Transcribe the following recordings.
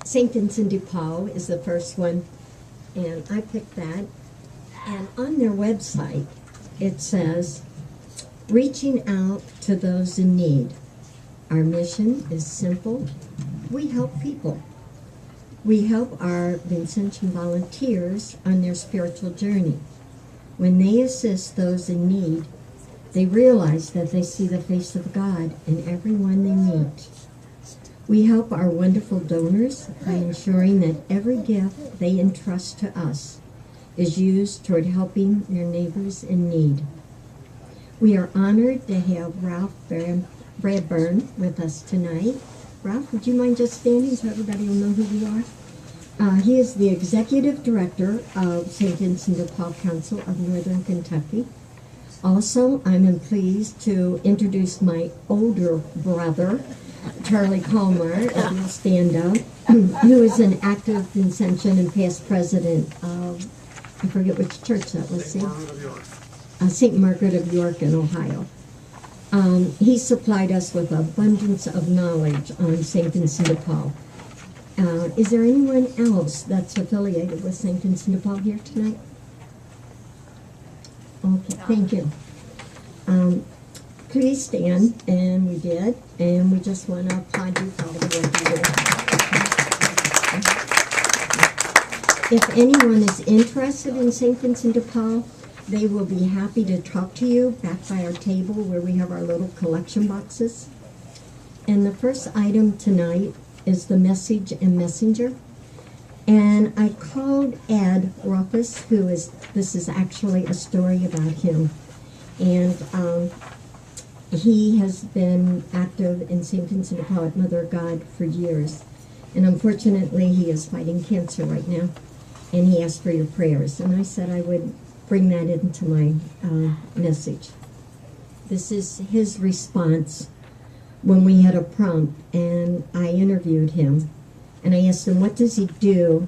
St. Vincent de Paul is the first one, and I picked that. And on their website, it says, reaching out to those in need. Our mission is simple. We help people. We help our Vincentian volunteers on their spiritual journey. When they assist those in need, they realize that they see the face of God in everyone they meet. We help our wonderful donors by ensuring that every gift they entrust to us is used toward helping their neighbors in need. We are honored to have Ralph Bradburn with us tonight. Ralph, would you mind just standing so everybody will know who you are? He is the Executive Director of St. Vincent de Paul Council of Northern Kentucky. Also, I'm pleased to introduce my older brother, Charlie Colmar, if you'll stand up, who is an active Vincentian and past president of, I forget which church that was, St. Margaret of York in Ohio. He supplied us with abundance of knowledge on St. Vincent de Paul. Is there anyone else that's affiliated with St. Vincent de Paul here tonight? Okay, thank you. Please stand, and we did, and we just want to applaud you for all the work you did. If anyone is interested in St. Vincent de Paul, they will be happy to talk to you back by our table where we have our little collection boxes. And the first item tonight is the message and messenger. And I called Ed Ruffus, this is actually a story about him. And he has been active in St. Vincent de Paul at Mother of God for years. And unfortunately, he is fighting cancer right now. And he asked for your prayers. And I said I would bring that into my message. This is his response when we had a prompt and I interviewed him. And I asked him, what does he do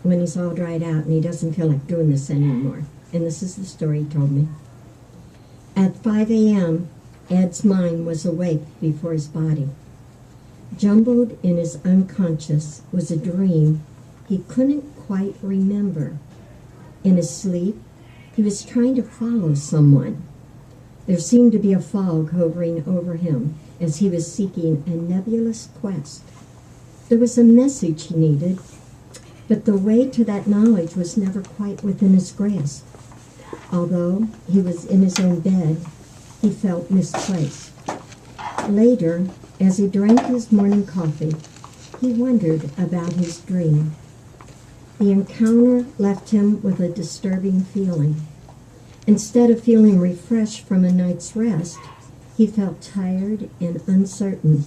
when he's all dried out and he doesn't feel like doing this anymore? And this is the story he told me. At 5 a.m., Ed's mind was awake before his body. Jumbled in his unconscious was a dream he couldn't quite remember. In his sleep, he was trying to follow someone. There seemed to be a fog hovering over him as he was seeking a nebulous quest. There was a message he needed, but the way to that knowledge was never quite within his grasp. Although he was in his own bed, he felt misplaced. Later, as he drank his morning coffee, he wondered about his dream. The encounter left him with a disturbing feeling. Instead of feeling refreshed from a night's rest, he felt tired and uncertain.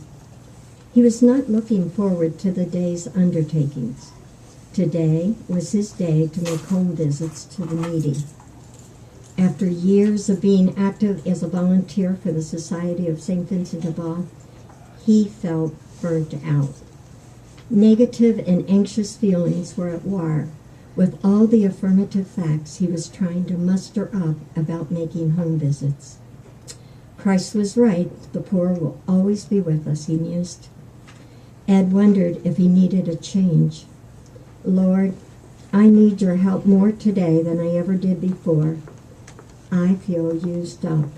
He was not looking forward to the day's undertakings. Today was his day to make home visits to the needy. After years of being active as a volunteer for the Society of St. Vincent de Paul, he felt burnt out. Negative and anxious feelings were at war with all the affirmative facts he was trying to muster up about making home visits. Christ was right, the poor will always be with us, he mused. Ed wondered if he needed a change. Lord, I need your help more today than I ever did before. I feel used up.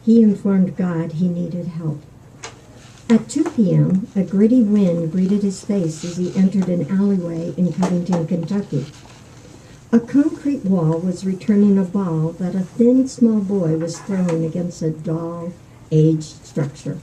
He informed God he needed help. At 2 p.m., a gritty wind greeted his face as he entered an alleyway in Covington, Kentucky. A concrete wall was returning a ball that a thin, small boy was throwing against a dull, aged structure.